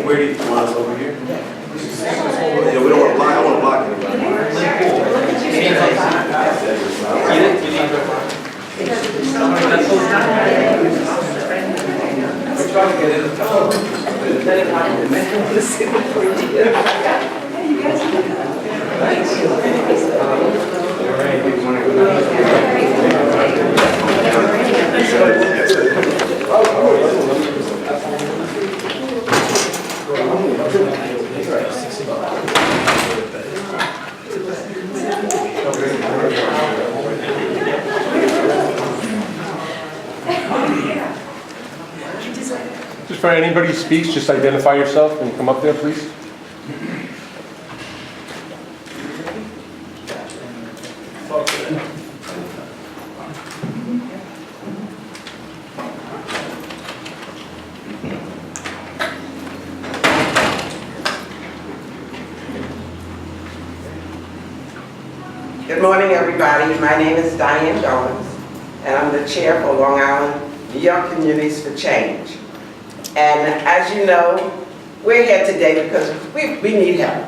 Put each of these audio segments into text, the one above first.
Where do you want us over here? Yeah, we don't want to block. I want to block anybody. We're trying to get in the Just for anybody who speaks, just identify yourself and come up there, please. Good morning, everybody. My name is Diane Goins, and I'm the chair for Long Island, New York Communities for Change. And as you know, we're here today because we need help.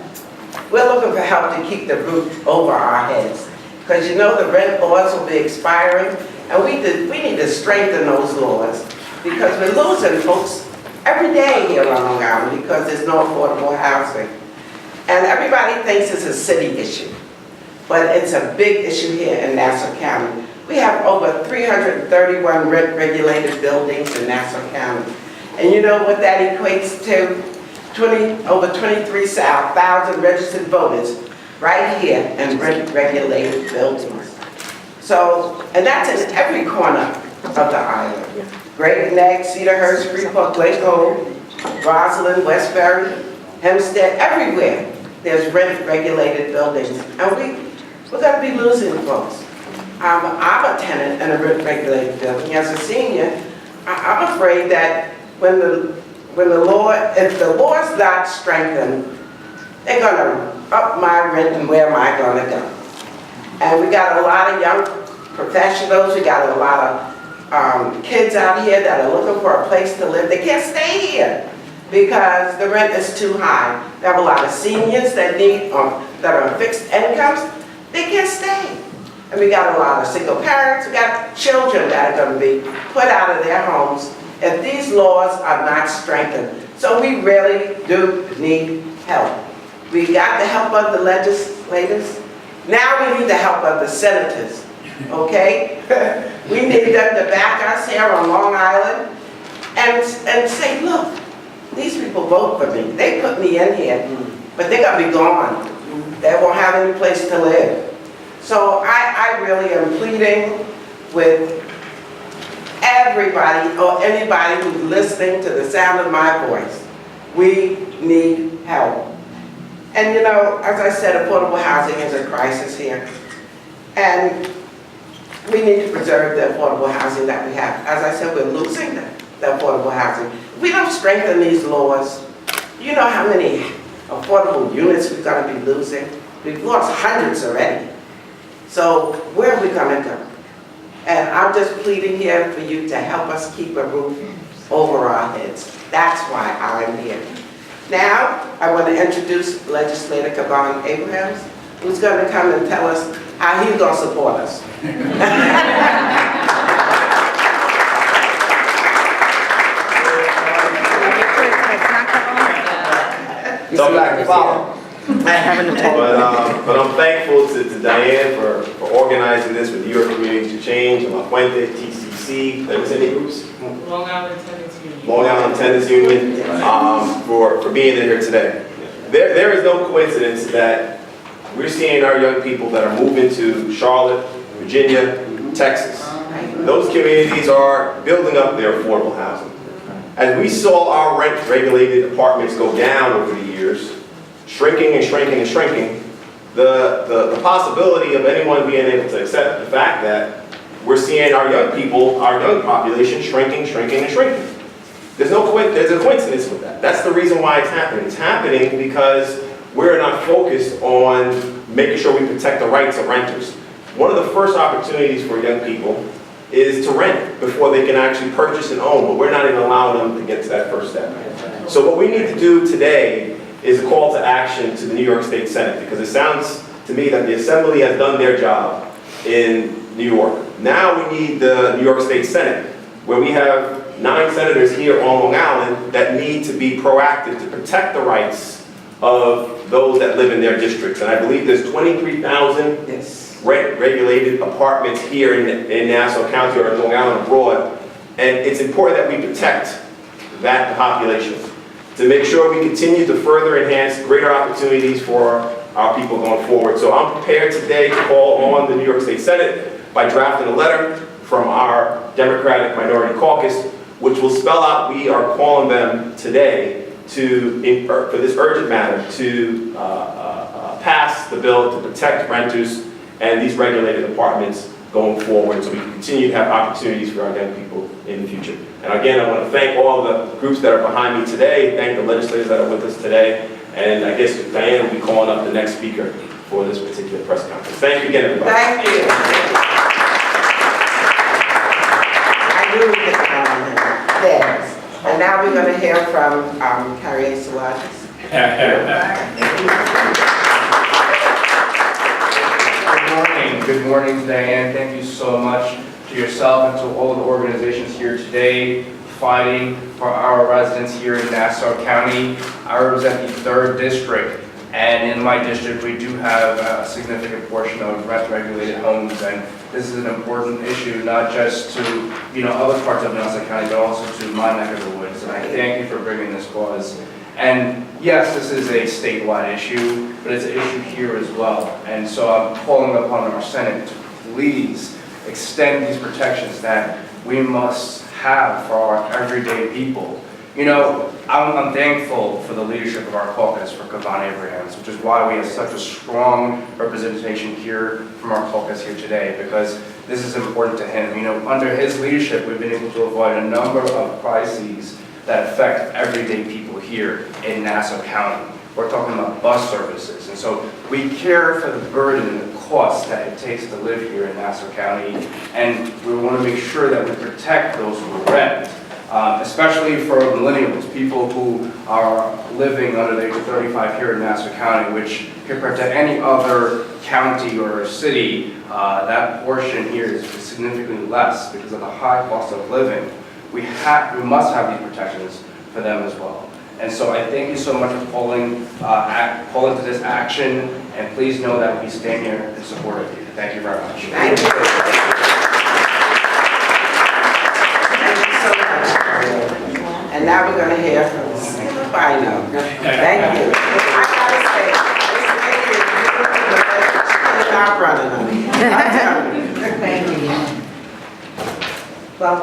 We're looking for help to keep the roof over our heads. Because you know the rent laws will be expiring, and we need to strengthen those laws because we're losing folks every day here on Long Island because there's no affordable housing. And everybody thinks it's a city issue, but it's a big issue here in Nassau County. We have over 331 rent-regulated buildings in Nassau County. And you know what that equates to? Over 23,000 registered voters right here in rent-regulated buildings. So, and that's in every corner of the island. Great Neck, Cedarhurst, Freeport, Lake Home, Roslyn, Westbury, Hempstead, everywhere there's rent-regulated buildings. And we're going to be losing folks. I'm a tenant in a rent-regulated building. As a senior, I'm afraid that if the law's not strengthened, they're going to up my rent, and where am I going to go? And we got a lot of young professionals, we got a lot of kids out here that are looking for a place to live. They can't stay here because the rent is too high. We have a lot of seniors that that are on fixed incomes. They can't stay. And we got a lot of single parents, we got children that are going to be put out of their homes if these laws are not strengthened. So we really do need help. We got the help of the legislators. Now we need the help of the senators, okay? We need them to back us here on Long Island and say, look, these people vote for me. They put me in here, but they're going to be gone. They won't have any place to live. So I really am pleading with everybody or anybody who's listening to the sound of my voice. We need help. And you know, as I said, affordable housing is a crisis here. And we need to preserve the affordable housing that we have. As I said, we're losing the affordable housing. If we don't strengthen these laws, you know how many affordable units we're going to be losing? We've lost hundreds already. So where are we going to go? And I'm just pleading here for you to help us keep a roof over our heads. That's why I'm here. Now, I want to introduce Legislator Curran Abrahams, who's going to come and tell us how he's going to support us. Don't back and follow. But I'm thankful to Diane for organizing this with your Communities to Change, La Fuente, TCC, there was any groups? Long Island Tenants Union. Long Island Tenants Union, for being here today. There is no coincidence that we're seeing our young people that are moving to Charlotte, Virginia, Texas. Those communities are building up their affordable housing. As we saw our rent-regulated apartments go down over the years, shrinking and shrinking and shrinking, the possibility of anyone being able to accept the fact that we're seeing our young people, our young population shrinking, shrinking, and shrinking. There's a coincidence with that. That's the reason why it's happening. It's happening because we're not focused on making sure we protect the rights of renters. One of the first opportunities for young people is to rent. before they can actually purchase and own, but we're not even allowing them to get to that first step. So what we need to do today is a call to action to the New York State Senate, because it sounds to me that the Assembly has done their job in New York. Now we need the New York State Senate, where we have 9 senators here on Long Island that need to be proactive to protect the rights of those that live in their districts. And I believe there's 23,000 rent-regulated apartments here in Nassau County or in Long Island abroad. And it's important that we protect that population to make sure we continue to further enhance greater opportunities for our people going forward. So I'm prepared today to call on the New York State Senate by drafting a letter from our Democratic Minority Caucus, which will spell out we are calling them today for this urgent matter to pass the bill to protect renters and these regulated apartments going forward, so we can continue to have opportunities for our young people in the future. And again, I want to thank all the groups that are behind me today, thank the legislators that are with us today, and I guess Diane will be calling up the next speaker for this particular press conference. Thank you again, everybody. Thank you. I knew we could count on him. Yes. And now we're going to hear from Curran Solages. Good morning, Diane. Thank you so much to yourself and to all the organizations here today fighting for our residents here in Nassau County. I represent the 3rd district, and in my district we do have a significant portion of rent-regulated homes, and this is an important issue not just to other parts of Nassau County, but also to my neck of the woods. And I thank you for bringing this cause. And yes, this is a statewide issue, but it's an issue here as well. And so I'm calling upon our Senate to please extend these protections that we must have for our everyday people. I'm thankful for the leadership of our caucus, for Curran Abrahams, which is why we have such a strong representation here from our caucus here today, because this is important to him. Under his leadership, we've been able to avoid a number of crises that affect everyday people here in Nassau County. We're talking about bus services, and so we care for the burden and the cost that it takes to live here in Nassau County, and we want to make sure that we protect those who rent, especially for millennials, people who are living under the age of 35 here in Nassau County, which compared to any other county or city, that portion here is significantly less because of the high cost of living. We must have these protections for them as well. And so I thank you so much for calling to this action, and please know that we stand here in support of you. Thank you very much. Thank you. Thank you so much. And now we're going to hear from Bynoe. Thank you. I gotta say, this lady is not running on me. I'm telling you. Thank you. Well,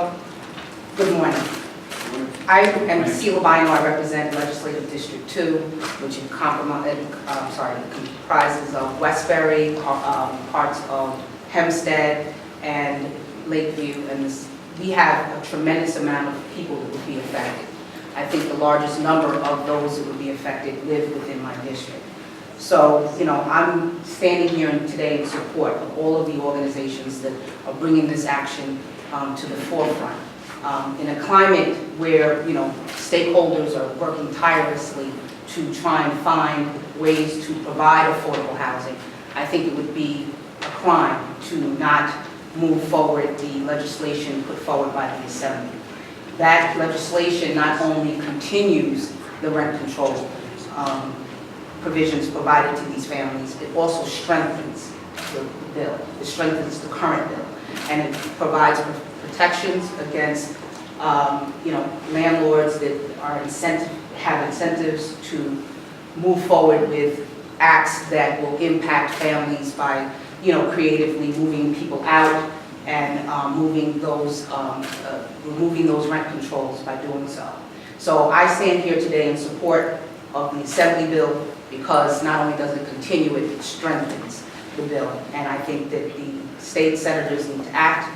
good morning. I am Cecile Bynoe. I represent Legislative District 2, which comprises of Westbury, parts of Hempstead, and Lakeview. And we have a tremendous amount of people that would be affected. I think the largest number of those that would be affected live within my district. So, I'm standing here today in support of all of the organizations that are bringing this action to the forefront. In a climate where, stakeholders are working tirelessly to try and find ways to provide affordable housing, I think it would be a crime to not move forward the legislation put forward by the Assembly. That legislation not only continues the rent control provisions provided to these families, it also strengthens the bill. It strengthens the current bill, and it provides protections against landlords that are have incentives to move forward with acts that will impact families by creatively moving people out and removing those rent controls by doing so. So I stand here today in support of the Assembly bill because not only does it continue it strengthens the bill, and I think that the state senators need to act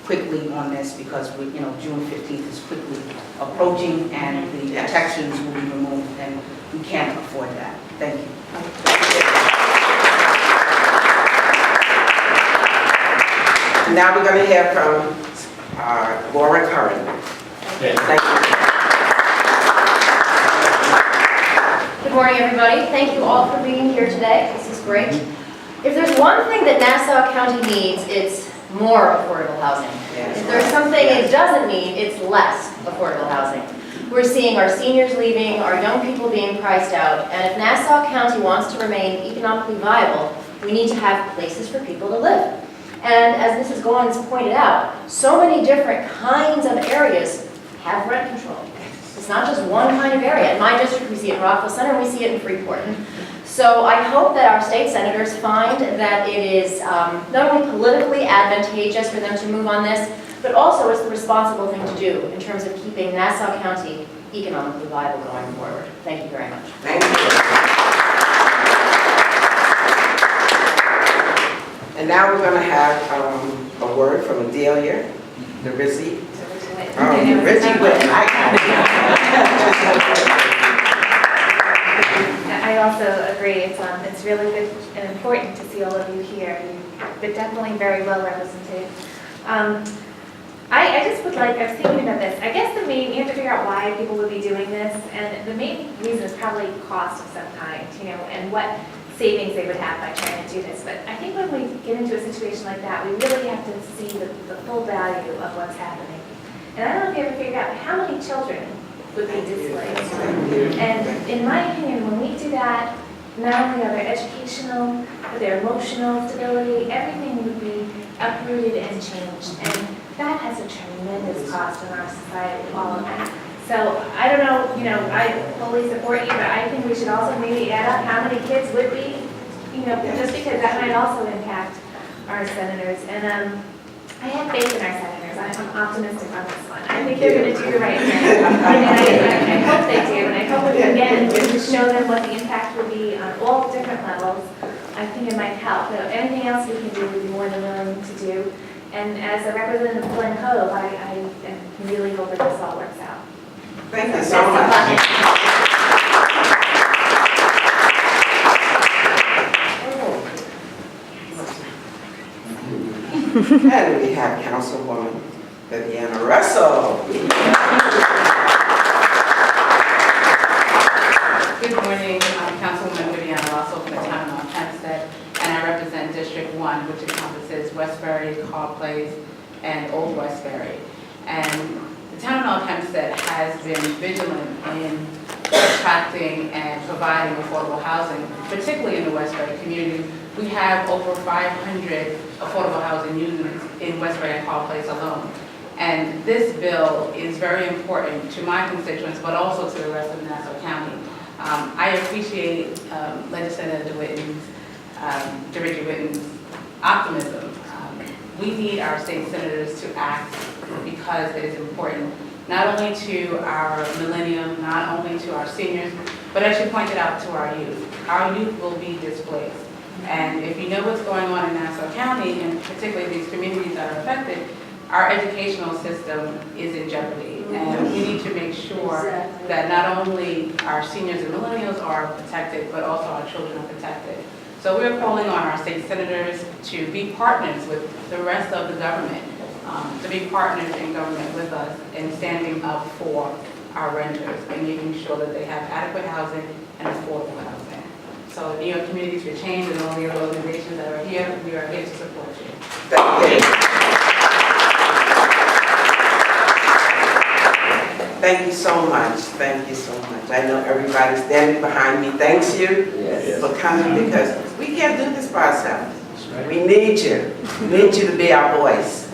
quickly on this because June 15th is quickly approaching and the protections will be removed, and we can't afford that. Thank you. Now we're going to hear from Laura Curran. Thank you. Good morning, everybody. Thank you all for being here today. This is great. If there's one thing that Nassau County needs, it's more affordable housing. Yes. If there's something it doesn't need, it's less affordable housing. We're seeing our seniors leaving, our young people being priced out, and if Nassau County wants to remain economically viable, we need to have places for people to live. And as Mrs. Goins pointed out, so many different kinds of areas have rent control. It's not just one kind of area. In my district, we see it in Rockville Center, we see it in Freeport. So I hope that our state senators find that it is not only politically advantageous for them to move on this, but also it's the responsible thing to do in terms of keeping Nassau County economically viable going forward. Thank you very much. Thank you. And now we're going to have a word from Adelia, the Rizzi. Rizzi Whitten. I also agree. It's really good and important to see all of you here. You're definitely very well represented. I just would like, I was thinking about this. I guess you have to figure out why people would be doing this, and the main reason is probably cost of some kind, and what savings they would have by trying to do this. But I think when we get into a situation like that, we really have to see the full value of what's happening. And I don't know if you ever figured out how many children would be displaced. And in my opinion, when we do that, not only are their educational, but their emotional stability, everything would be uprooted and changed. And that has a tremendous cost in our society, all of it. So I don't know, I fully support you, but I think we should also maybe add up how many kids would be, just because that might also impact our senators. And I have faith in our senators. I'm optimistic on this one. I think they're going to do the right thing. And I hope they do. And I hope, again, to show them what the impact would be on all different levels. I think it might help. But anything else we can do, we'd be more than willing to do. And as a representative of Glen Cove, I am really hope that this all works out. Thank you so much. And we have Councilwoman Viviana Russell. Good morning, Councilwoman Viviana Russell from the town of Hempstead, and I represent District 1, which encompasses Westbury, Carl Place, and Old Westbury. And the town of Hempstead has been vigilant in attracting and providing affordable housing, particularly in the Westbury community. We have over 500 affordable housing units in Westbury and Carl Place alone. And this bill is very important to my constituents, but also to the rest of Nassau County. I appreciate Legislator DeWitten's optimism. We need our state senators to act because it is important, not only to our millennium, not only to our seniors, but as you pointed out, to our youth. Our youth will be displaced. And if you know what's going on in Nassau County, and particularly these communities that are affected, our educational system is in jeopardy. And we need to make sure that not only our seniors and millennials are protected, but also our children are protected. So we're calling on our state senators to be partners with the rest of the government, to be partners in government with us in standing up for our renters and making sure that they have adequate housing and affordable housing. So New York Communities for Change and all the other organizations that are here, we are here to support you. Thank you. Thank you so much. Thank you so much. I know everybody standing behind me thanks you for coming, because we can't do this by ourselves. We need you. We need you to be our voice.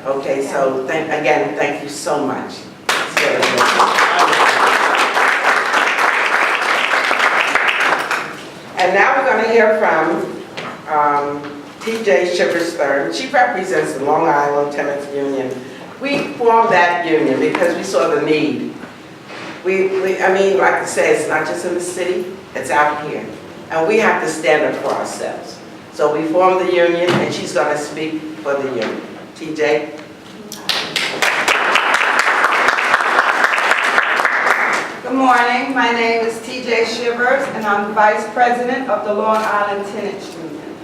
Okay, so again, thank you so much. And now we're going to hear from T.J. Shipperstern. She represents the Long Island Tenants Union. We formed that union because we saw the need. I mean, like I say, it's not just in the city, it's out here. And we have to stand up for ourselves. So we formed the union, and she's going to speak for the union. T.J.? Good morning. My name is T.J. Shivers, and I'm the Vice President of the Long Island Tenants Union.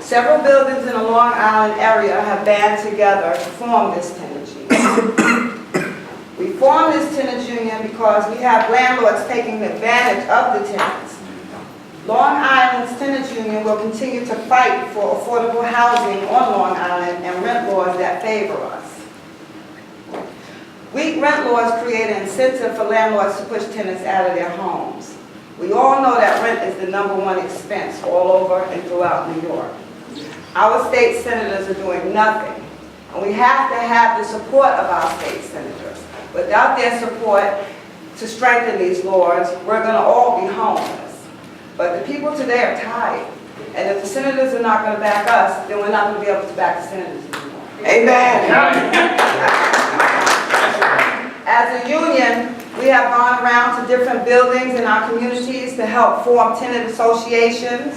Several buildings in the Long Island area have banded together to form this tenants union. We formed this tenants union because we have landlords taking advantage of the tenants. Long Island's tenants union will continue to fight for affordable housing on Long Island and rent laws that favor us. Weak rent laws create an incentive for landlords to push tenants out of their homes. We all know that rent is the #1 expense all over and throughout New York. Our state senators are doing nothing, and we have to have the support of our state senators. Without their support to strengthen these laws, we're going to all be homeless. But the people today are tired, and if the senators are not going to back us, then we're not going to be able to back the senators anymore. Amen. As a union, we have gone around to different buildings in our communities to help form tenant associations,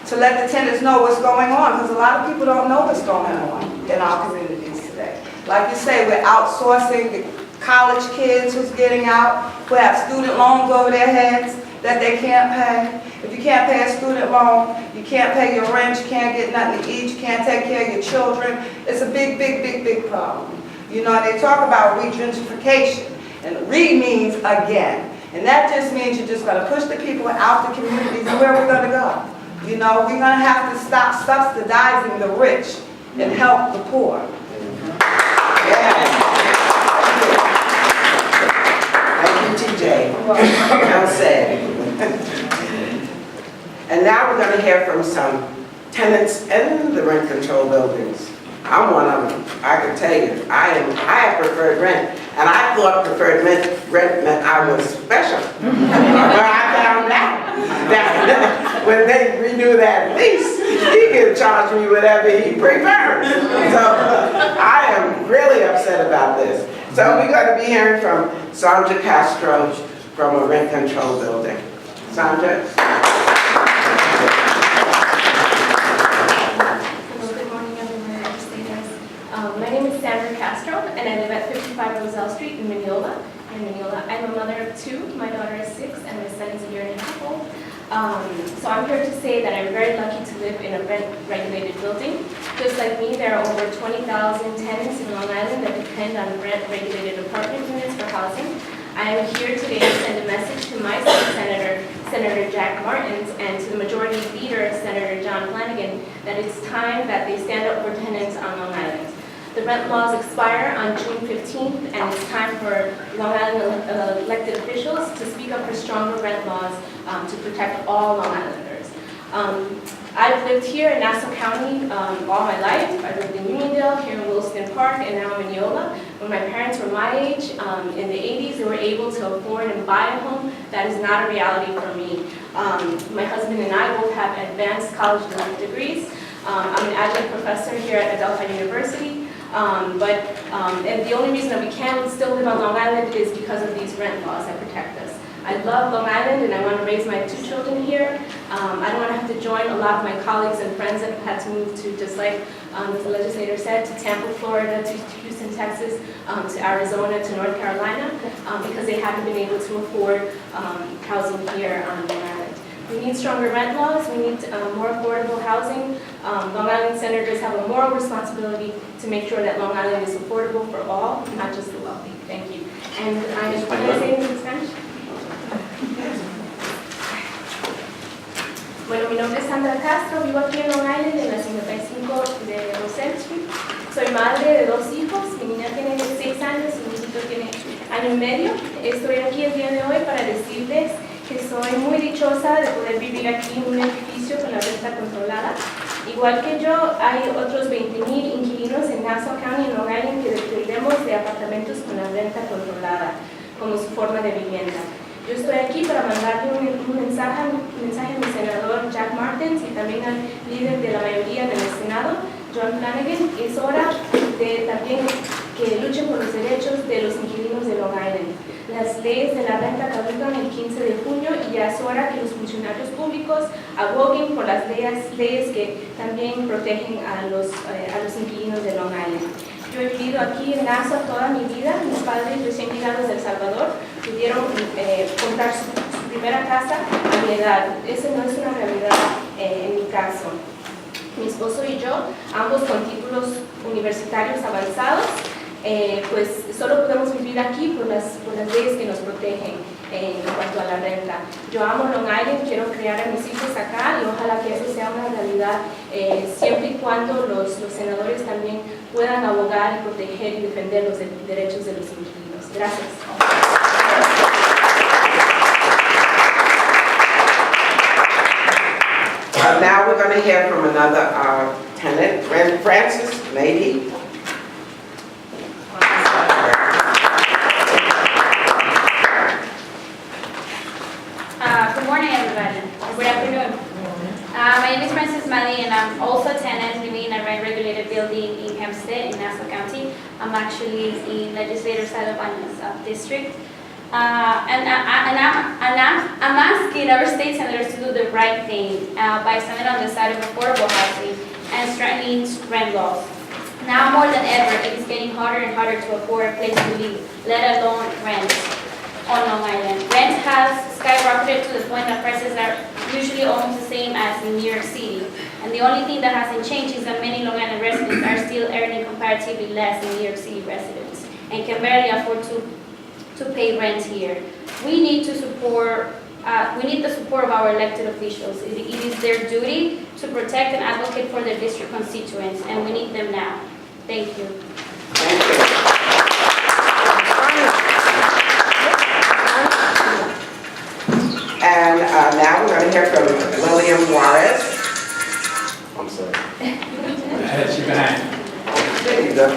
to let the tenants know what's going on, because a lot of people don't know what's going on in our communities today. Like you say, we're outsourcing the college kids who's getting out, who have student loans over their heads that they can't pay. If you can't pay a student loan, you can't pay your rent, you can't get nothing to eat, you can't take care of your children. It's a big, big, big, big problem. You know, they talk about regentrification, and re means again. And that just means you're just going to push the people out the communities and where we're going to go. You know, we're going to have to stop subsidizing the rich and help the poor. Yeah. Thank you, TJ. Well said. And now we're going to hear from some tenants in the rent control buildings. I'm one of them. I can tell you, I have preferred rent, and I thought preferred rent meant I was special. But I found out that when they renew that lease, he can charge me whatever he prefers. So I am really upset about this. So we're going to be hearing from Sandra Castro from a rent control building. Sandra? Good morning, everyone, Legislators. My name is Sandra Castro, and I live at 55 Roselle Street in Mineola. I'm a mother of 2. My daughter is 6, and my son is a year and a half old. So I'm here to say that I'm very lucky to live in a rent-regulated building. Just like me, there are over 20,000 tenants in Long Island that depend on rent-regulated apartment units for housing. I am here today to send a message to my state senator, Senator Jack Martins, and to the majority leader, Senator John Flanagan, that it's time that they stand up for tenants on Long Island. The rent laws expire on June 15th, and it's time for Long Island elected officials to speak up for stronger rent laws to protect all Long Islanders. I've lived here in Nassau County all my life. I lived in Uniondale, here in Williston Park, and now in Mineola. When my parents were my age, in the 80s, they were able to afford and buy a home. That is not a reality for me. My husband and I both have advanced college degrees. I'm an adjunct professor here at Adelphi University. And the only reason that we can still live on Long Island is because of these rent laws that protect us. I love Long Island, and I want to raise my 2 children here. I don't want to have to join a lot of my colleagues and friends that have had to move to, just like the legislator said, to Tampa, Florida, to Houston, Texas, to Arizona, to North Carolina, because they haven't been able to afford housing here on Long Island. We need stronger rent laws. We need more affordable housing. Long Island senators have a moral responsibility to make sure that Long Island is affordable for all, not just the wealthy. Thank you. And can I say anything in Spanish? Bueno, mi nombre es Sandra Castro, vivo aquí en Long Island, en la 55 de Roselle Street. Soy madre de 2 hijos, mi niña tiene 6 años y mi hijito tiene 1 año y medio. Estoy aquí el día de hoy para decirles que soy muy dichosa de poder vivir aquí en un edificio con la renta controlada. Igual que yo, hay otros 20,000 inquilinos en Nassau County, en Long Island, que dependemos de apartamentos con la renta controlada como su forma de vivienda. Yo estoy aquí para mandarle un mensaje a mi senador Jack Martins y también al líder de la mayoría en el Senado, John Flanagan. Es hora de también que luchen por los derechos de los inquilinos de Long Island. Las leyes de la renta caducan el 15 de junio y ya es hora que los funcionarios públicos aboguen por las leyes que también protegen a los inquilinos de Long Island. Yo he vivido aquí en Nassau toda mi vida. Mis padres recién llegados de El Salvador pudieron comprar su primera casa a mi edad. Eso no es una realidad en mi caso. mi esposo y yo, ambos con títulos universitarios avanzados. Pues solo podemos vivir aquí por las leyes que nos protegen en cuanto a la renta. Yo amo Long Island, quiero criar a mis hijos acá y ojalá que eso sea una realidad siempre y cuando los senadores también puedan abogar y proteger y defender los derechos de los inquilinos. Gracias. Now we're going to hear from another tenant, Francis, lady. Good morning, everybody. Good afternoon. My name is Francis Mali, and I'm also a tenant living in a rent-regulated building in Hempstead, in Nassau County. I'm actually in Legislators side of Bynoe district. And I'm asking our state senators to do the right thing by standing on the side of affordable housing and strengthening rent laws. Now more than ever, it is getting harder and harder to afford a place to live, let alone rent on Long Island. Rent has skyrocketed to the point that prices are usually almost the same as in New York City. And the only thing that hasn't changed is that many Long Island residents are still earning comparatively less than New York City residents and can barely afford to pay rent here. We need to support. We need the support of our elected officials. It is their duty to protect and advocate for their district constituents, and we need them now. Thank you. Thank you. And now we're going to hear from William Juarez. I'm sorry. There you go.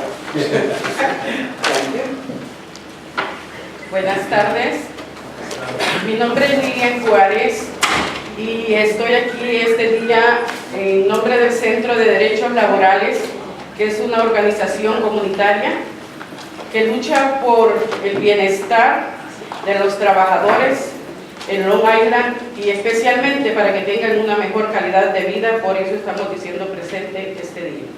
Thank you. Buenas tardes, mi nombre es Lilian Juárez y estoy aquí este día en nombre del Centro de Derechos Laborales, que es una organización comunitaria que lucha por el bienestar de los trabajadores en Long Island y especialmente para que tengan una mejor calidad de vida, por eso estamos diciendo presente este día.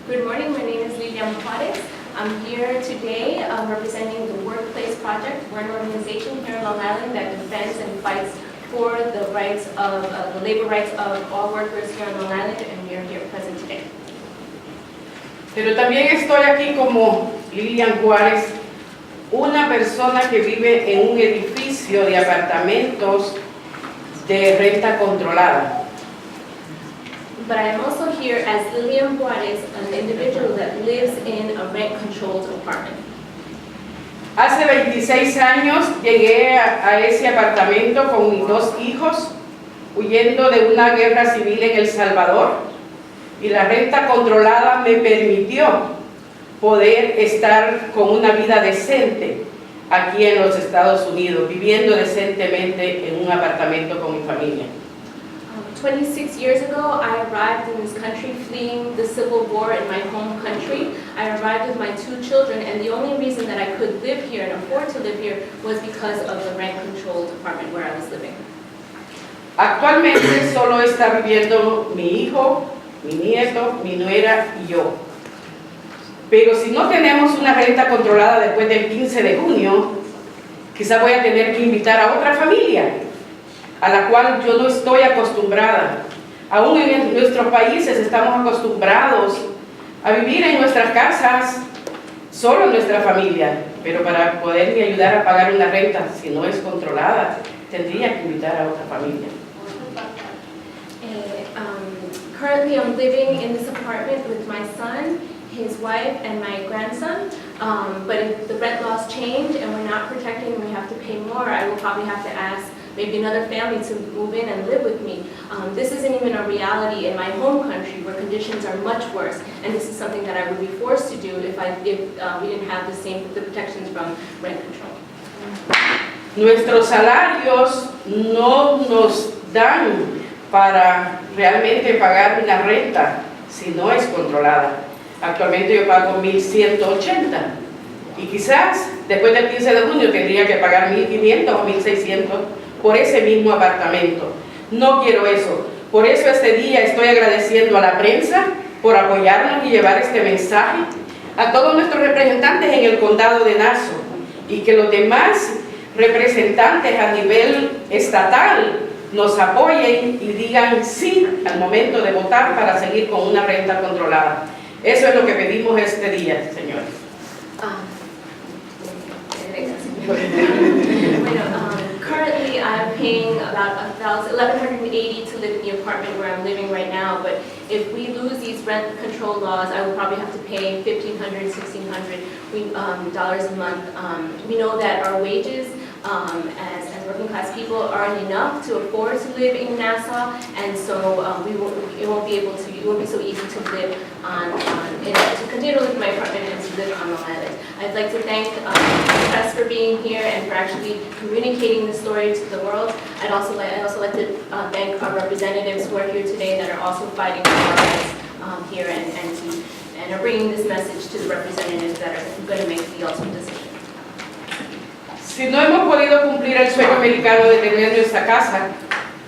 Good morning, my name is Lilian Juarez. I'm here today representing the Workplace Project. We're an organization here in Long Island that defends and fights for the rights of the labor rights of all workers here on Long Island, and we are here present today. Pero también estoy aquí como Lilian Juárez, una persona que vive en un edificio de apartamentos de renta controlada. But I am also here as Lilian Juarez, an individual that lives in a rent-controlled apartment. Hace 26 años llegué a ese apartamento con mis 2 hijos, huyendo de una guerra civil en El Salvador, y la renta controlada me permitió poder estar con una vida decente aquí en los Estados Unidos, viviendo decentemente en un apartamento con mi familia. 26 years ago, I arrived in this country fleeing the civil war in my home country. I arrived with my 2 children, and the only reason that I could live here and afford to live here was because of the rent-controlled apartment where I was living. Actualmente solo está viviendo mi hijo, mi nieto, mi nuera y yo. Pero si no tenemos una renta controlada después del 15 de junio, quizá voy a tener que invitar a otra familia, a la cual yo no estoy acostumbrada. Aún en nuestros países estamos acostumbrados a vivir en nuestras casas, solo nuestra familia, pero para poderme ayudar a pagar una renta, si no es controlada, tendría que invitar a otra familia. Currently, I'm living in this apartment with my son, his wife, and my grandson. But if the rent laws change and we're not protecting and we have to pay more, I will probably have to ask maybe another family to move in and live with me. This isn't even a reality in my home country where conditions are much worse, and this is something that I would be forced to do if we didn't have the protections from rent control. Nuestros salarios no nos dan para realmente pagar una renta si no es controlada. Actualmente yo pago 1,180 y quizás después del 15 de junio tendría que pagar 1,500 o 1,600 por ese mismo apartamento. No quiero eso. Por eso este día estoy agradeciendo a la prensa por apoyarnos y llevar este mensaje a todos nuestros representantes en el condado de Nassau y que los demás representantes a nivel estatal nos apoyen y digan sí al momento de votar para seguir con una renta controlada. Eso es lo que pedimos este día, señores. Currently, I'm paying about $1,180 to live in the apartment where I'm living right now, but if we lose these rent control laws, I will probably have to pay $1,500, $1,600 a month. We know that our wages as working class people aren't enough to afford to live in Nassau, and so it won't be so easy to live to continue to live in my apartment and to live on Long Island. I'd like to thank the press for being here and for actually communicating the story to the world. I'd also like to thank our representatives who are here today that are also fighting for our rights here and are bringing this message to the representatives that are going to make the ultimate decision. Si no hemos podido cumplir el sueño americano de tener nuestra casa,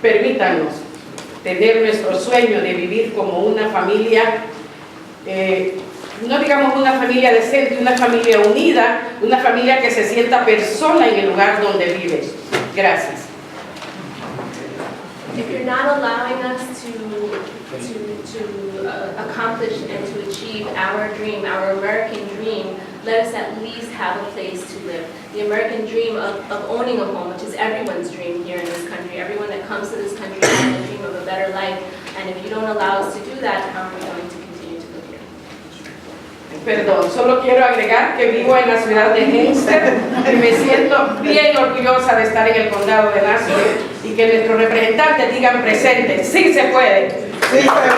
permítanos tener nuestro sueño de vivir como una familia, no digamos una familia decente, una familia unida, una familia que se sienta persona en el lugar donde vive. Gracias. If you're not allowing us to accomplish and to achieve our dream, our American dream, let us at least have a place to live. The American dream of owning a home, which is everyone's dream here in this country. Everyone that comes to this country has a dream of a better life. And if you don't allow us to do that, how are we going to continue to live here? Perdón, solo quiero agregar que vivo en la ciudad de Hempstead y me siento bien orgullosa de estar en el condado de Nassau y que nuestros representantes digan presente, sí se puede. Sí, se puede.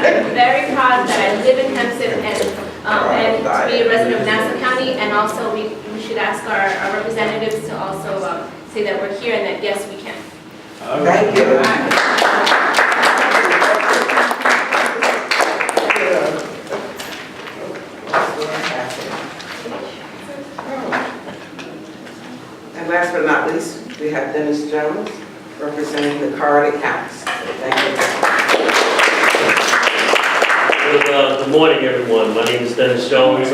I'm very proud that I live in Hempstead and to be a resident of Nassau County, and also we should ask our representatives to also say that we're here and that yes, we can. Thank you. And last but not least, we have Dennis Jones representing the Curran accounts. Thank you. Good morning, everyone. My name is Dennis Jones,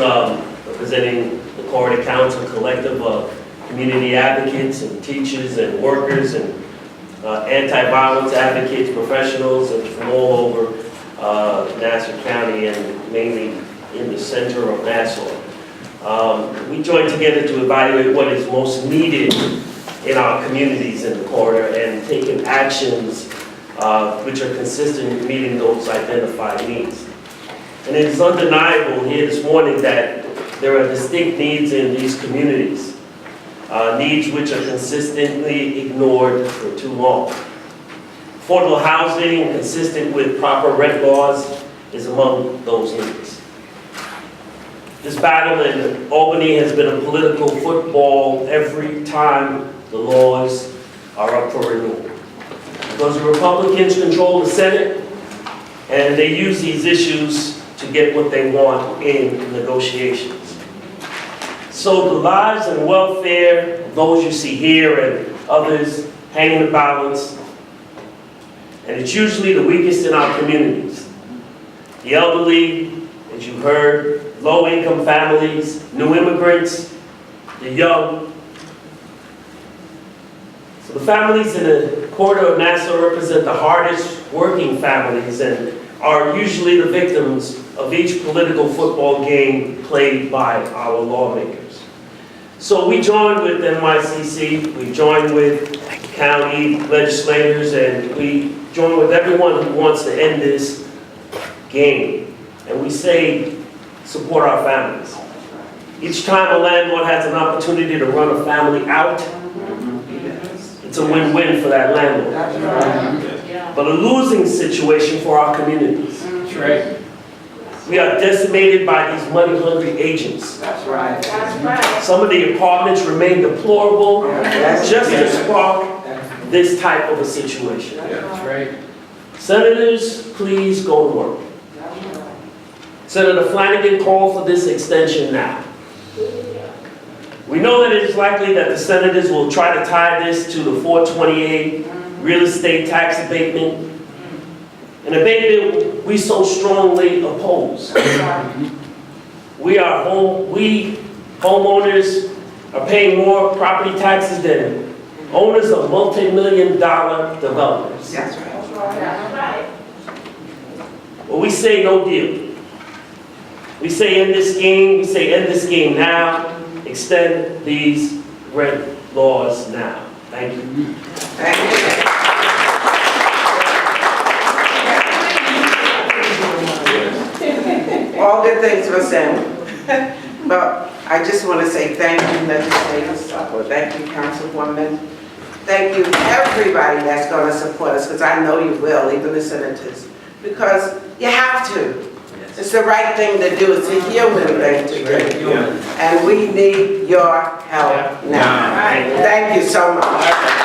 representing the Curran Council, a collective of community advocates and teachers and workers and anti-violence advocates, professionals, and from all over Nassau County and mainly in the center of Nassau. We joined together to evaluate what is most needed in our communities in the corridor and taking actions which are consistent with meeting those identified needs. And it is undeniable here this morning that there are distinct needs in these communities, needs which are consistently ignored for too long. Affordable housing, consistent with proper rent laws, is among those needs. This battle in Albany has been a political football every time the laws are up for renewal. Because the Republicans control the Senate, and they use these issues to get what they want in negotiations. So the lives and welfare of those you see here and others hang in the balance, and it's usually the weakest in our communities. The elderly, as you heard, low-income families, new immigrants, the young. So the families in the corridor of Nassau represent the hardest working families and are usually the victims of each political football game played by our lawmakers. So we joined with NYCC, we joined with county legislators, and we joined with everyone who wants to end this game. And we say, support our families. Each time a landlord has an opportunity to run a family out, it's a win-win for that landlord. But a losing situation for our communities. That's right. We are decimated by these money-hungry agents. That's right. That's right. Some of the apartments remain deplorable just to spark this type of a situation. That's right. Senators, please go to work. Senator Flanagan called for this extension now. We know that it is likely that the senators will try to tie this to the 428 real estate tax abatement, an abatement we so strongly oppose. We homeowners are paying more property taxes than owners of multi-million-dollar developers. That's right. Well, we say no deal. We say end this game, we say end this game now, extend these rent laws now. Thank you. Thank you. All good things were said. But I just want to say thank you, legislators, or thank you, Councilwoman. Thank you, everybody that's going to support us, because I know you will, even the senators, because you have to. It's the right thing to do. It's a human thing to do. And we need your help now. Thank you so much.